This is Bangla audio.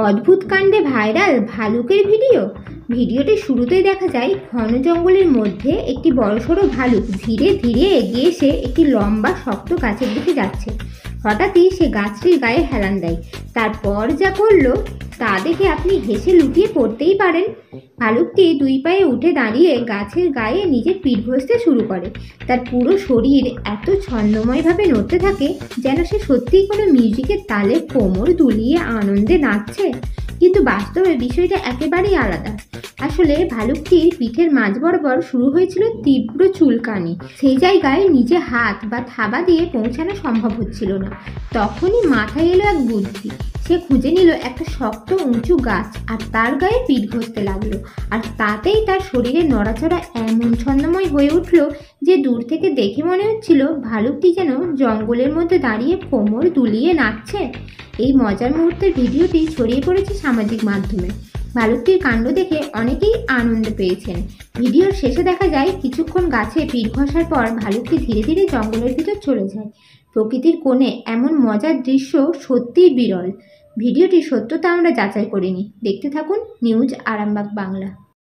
অদ্ভুত কাণ্ডে ভাইরাল ভালুকের ভিডিওটি শুরুতেই দেখা যায় ঘন জঙ্গলের মধ্যে একটি বড়সড় ভালুক ধীরে ধীরে এগিয়ে এসে একটি লম্বা শক্ত গাছের দিকে যাচ্ছে। হঠাৎই সে গাছটির গায়ে হেলান দেয়। তারপর যা করলো তা দেখে আপনি হেসে লুটিয়ে পড়তেই পারেন। ভালুকটি দুই পায়ে উঠে দাঁড়িয়ে গাছের গায়ে নিজের পিঠ ঘষতে শুরু করে। তার পুরো শরীর এত ছন্দময়ভাবে নড়তে থাকে যেন সে সত্যিই কোনো মিউজিকের তালে কোমর দুলিয়ে আনন্দে নাচছে। কিন্তু বাস্তবে বিষয়টা একেবারেই আলাদা। আসলে ভালুকটির পিঠের মাঝ বরাবর শুরু হয়েছিল তীব্র চুলকানি। সেই জায়গায় নিজে হাত বা থাবা দিয়ে পৌঁছানো সম্ভব হচ্ছিল না। তখনই মাথায় এলো এক বুদ্ধি। সে খুঁজে নিল একটা শক্ত উঁচু গাছ আর তার গায়ে পিঠ ঘষতে লাগলো। আর তাতেই তার শরীরের নড়াচড়া এমন ছন্দময় হয়ে উঠল যে দূর থেকে দেখে মনে হচ্ছিল ভালুকটি যেন জঙ্গলের মধ্যে দাঁড়িয়ে কোমর দুলিয়ে নাচছে। এই মজার মুহূর্তের ভিডিওটি ছড়িয়ে পড়েছে সামাজিক মাধ্যমে। ভালুকটির কাণ্ড দেখে অনেকেই আনন্দ পেয়েছেন। ভিডিওর শেষে দেখা যায় কিছুক্ষণ গাছে পিঠ ঘষার পর ভালুকটি ধীরে ধীরে জঙ্গলের ভিতর চলে যায়। প্রকৃতির কোণে এমন মজার দৃশ্য সত্যিই বিরল। ভিডিওটির সত্যতা আমরা যাচাই করিনি। দেখতে থাকুন নিউজ আরামবাগ বাংলা।